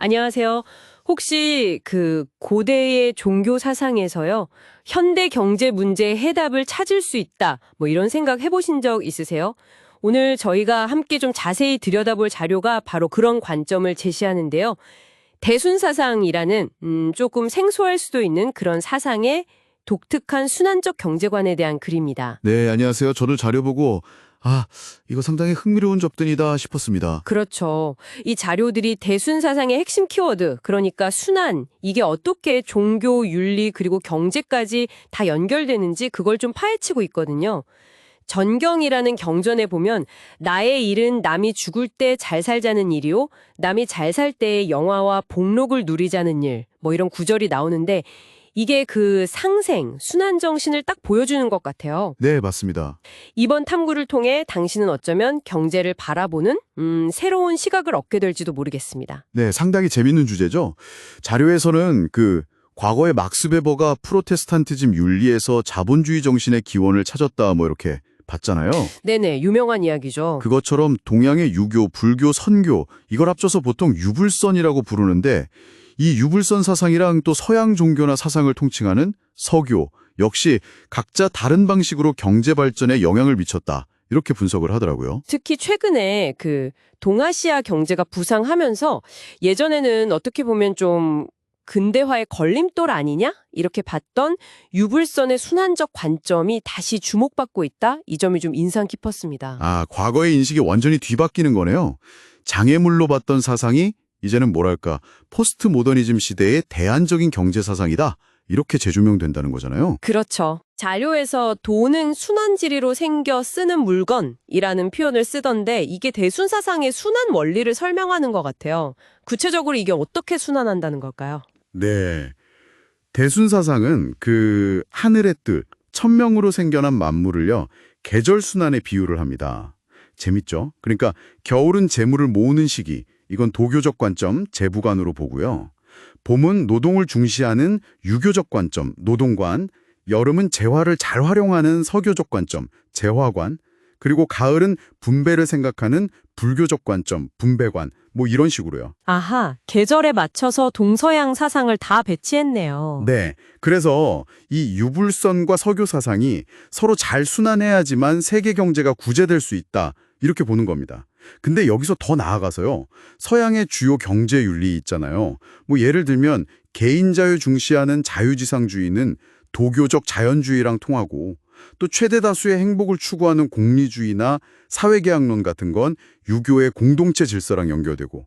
안녕하세요. 혹시 그 고대의 종교 사상에서요, 현대 경제 문제의 해답을 찾을 수 있다, 뭐 이런 생각 해보신 적 있으세요? 오늘 저희가 함께 좀 자세히 들여다볼 자료가 바로 그런 관점을 제시하는데요. 대순사상이라는 조금 생소할 수도 있는 그런 사상의 독특한 순환적 경제관에 대한 글입니다. 네, 안녕하세요. 저도 자료 보고 이거 상당히 흥미로운 접근이다 싶었습니다. 그렇죠. 이 자료들이 대순사상의 핵심 키워드, 그러니까 순환, 이게 어떻게 종교, 윤리, 그리고 경제까지 다 연결되는지 그걸 좀 파헤치고 있거든요. 전경이라는 경전에 보면 나의 일은 남이 죽을 때 잘 살자는 일이요, 남이 잘 살 때의 영화와 복록을 누리자는 일, 뭐 이런 구절이 나오는데 이게 그 상생, 순환 정신을 딱 보여주는 것 같아요. 네, 맞습니다. 이번 탐구를 통해 당신은 어쩌면 경제를 바라보는 새로운 시각을 얻게 될지도 모르겠습니다. 네, 상당히 재밌는 주제죠. 자료에서는 과거에 막스 베버가 프로테스탄티즘 윤리에서 자본주의 정신의 기원을 찾았다 뭐 이렇게 봤잖아요. 네네, 유명한 이야기죠. 그것처럼 동양의 유교, 불교, 선교 이걸 합쳐서 보통 유불선이라고 부르는데 이 유불선 사상이랑 또 서양 종교나 사상을 통칭하는 서교 역시 각자 다른 방식으로 경제 발전에 영향을 미쳤다. 이렇게 분석을 하더라고요. 특히 최근에 그 동아시아 경제가 부상하면서 예전에는 어떻게 보면 좀 근대화의 걸림돌 아니냐? 이렇게 봤던 유불선의 순환적 관점이 다시 주목받고 있다? 이 점이 좀 인상 깊었습니다. 과거의 인식이 완전히 뒤바뀌는 거네요. 장애물로 봤던 사상이 이제는 뭐랄까 포스트 모더니즘 시대의 대안적인 경제 사상이다. 이렇게 재조명된다는 거잖아요. 그렇죠. 자료에서 돈은 순환지리로 생겨 쓰는 물건이라는 표현을 쓰던데 이게 대순사상의 순환 원리를 설명하는 것 같아요. 구체적으로 이게 어떻게 순환한다는 걸까요? 네. 대순사상은 하늘의 뜰, 천명으로 생겨난 만물을요, 계절 순환에 비유를 합니다. 재밌죠? 그러니까 겨울은 재물을 모으는 시기, 이건 도교적 관점, 재부관으로 보고요. 봄은 노동을 중시하는 유교적 관점, 노동관, 여름은 재화를 잘 활용하는 서교적 관점, 재화관, 그리고 가을은 분배를 생각하는 불교적 관점, 분배관, 뭐 이런 식으로요. 아하, 계절에 맞춰서 동서양 사상을 다 배치했네요. 네, 그래서 이 유불선과 서교 사상이 서로 잘 순환해야지만 세계 경제가 구제될 수 있다, 이렇게 보는 겁니다. 근데 여기서 더 나아가서요. 서양의 주요 경제 윤리 있잖아요. 뭐 예를 들면 개인 자유 중시하는 자유지상주의는 도교적 자연주의랑 통하고 또 최대 다수의 행복을 추구하는 공리주의나 사회계약론 같은 건 유교의 공동체 질서랑 연결되고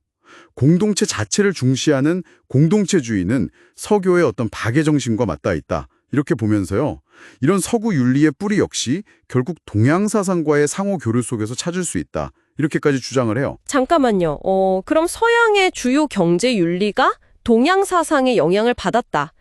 공동체 자체를 중시하는 공동체주의는 서교의 어떤 박애 정신과 맞닿아 있다. 이렇게 보면서요. 이런 서구 윤리의 뿌리 역시 결국 동양 사상과의 상호 교류 속에서 찾을 수 있다. 이렇게까지 주장을 해요. 잠깐만요. 그럼 서양의 주요 경제 윤리가 동양 사상의 영향을 받았다.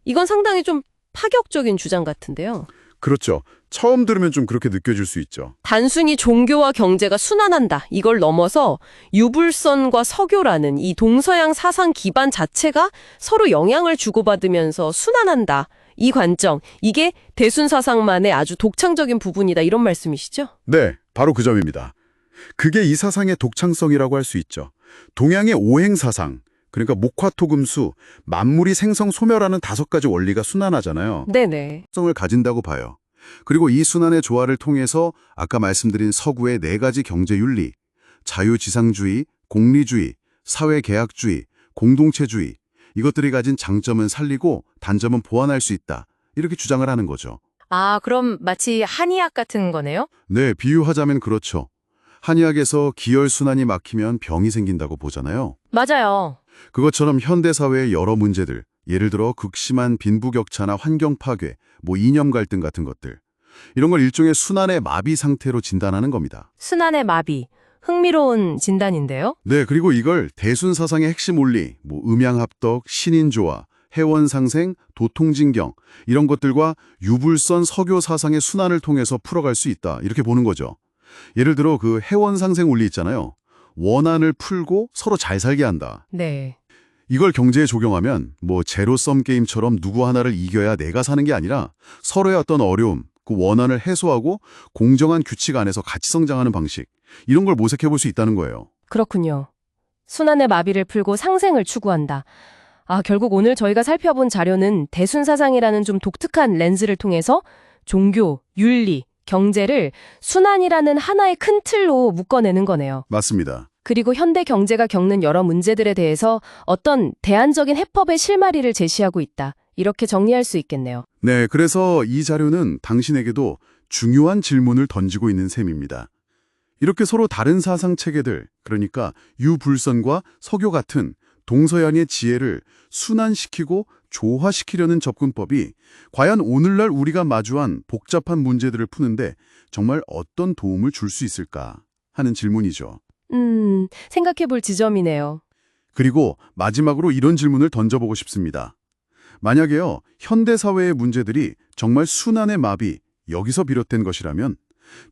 이건 상당히 좀 파격적인 주장 같은데요. 그렇죠. 처음 들으면 좀 그렇게 느껴질 수 있죠. 단순히 종교와 경제가 순환한다. 이걸 넘어서 유불선과 서교라는 이 동서양 사상 기반 자체가 서로 영향을 주고받으면서 순환한다. 이 관점, 이게 대순사상만의 아주 독창적인 부분이다. 이런 말씀이시죠? 네, 바로 그 점입니다. 그게 이 사상의 독창성이라고 할 수 있죠. 동양의 오행사상, 그러니까 목화토금수, 만물이 생성 소멸하는 5가지 원리가 순환하잖아요. 네네. 성을 가진다고 봐요. 그리고 이 순환의 조화를 통해서 아까 말씀드린 서구의 4가지 경제윤리, 자유지상주의, 공리주의, 사회계약주의, 공동체주의, 이것들이 가진 장점은 살리고 단점은 보완할 수 있다. 이렇게 주장을 하는 거죠. 그럼 마치 한의학 같은 거네요? 네, 비유하자면 그렇죠. 한의학에서 기혈순환이 막히면 병이 생긴다고 보잖아요. 맞아요. 그것처럼 현대사회의 여러 문제들, 예를 들어 극심한 빈부격차나 환경 파괴, 이념 갈등 같은 것들, 이런 걸 일종의 순환의 마비 상태로 진단하는 겁니다. 순환의 마비. 흥미로운 진단인데요? 네, 그리고 이걸 대순사상의 핵심 원리, 음양합덕, 신인조화, 해원상생, 도통진경 이런 것들과 유불선 서교 사상의 순환을 통해서 풀어갈 수 있다. 이렇게 보는 거죠. 예를 들어 해원상생 원리 있잖아요. 원한을 풀고 서로 잘 살게 한다. 네. 이걸 경제에 적용하면 제로섬 게임처럼 누구 하나를 이겨야 내가 사는 게 아니라 서로의 어떤 어려움, 그 원한을 해소하고 공정한 규칙 안에서 같이 성장하는 방식, 이런 걸 모색해 볼 수 있다는 거예요. 그렇군요. 순환의 마비를 풀고 상생을 추구한다. 결국 오늘 저희가 살펴본 자료는 대순사상이라는 좀 독특한 렌즈를 통해서 종교, 윤리, 경제를 순환이라는 하나의 큰 틀로 묶어내는 거네요. 맞습니다. 그리고 현대 경제가 겪는 여러 문제들에 대해서 어떤 대안적인 해법의 실마리를 제시하고 있다. 이렇게 정리할 수 있겠네요. 네, 그래서 이 자료는 당신에게도 중요한 질문을 던지고 있는 셈입니다. 이렇게 서로 다른 사상 체계들, 그러니까 유불선과 서교 같은 동서양의 지혜를 순환시키고 조화시키려는 접근법이 과연 오늘날 우리가 마주한 복잡한 문제들을 푸는데 정말 어떤 도움을 줄 수 있을까 하는 질문이죠. 생각해 볼 지점이네요. 그리고 마지막으로 이런 질문을 던져보고 싶습니다. 만약에요, 현대사회의 문제들이 정말 순환의 마비, 여기서 비롯된 것이라면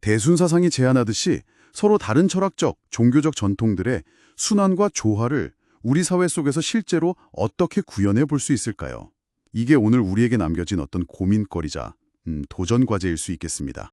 대순사상이 제안하듯이 서로 다른 철학적, 종교적 전통들의 순환과 조화를 우리 사회 속에서 실제로 어떻게 구현해 볼 수 있을까요? 이게 오늘 우리에게 남겨진 어떤 고민거리자, 도전 과제일 수 있겠습니다.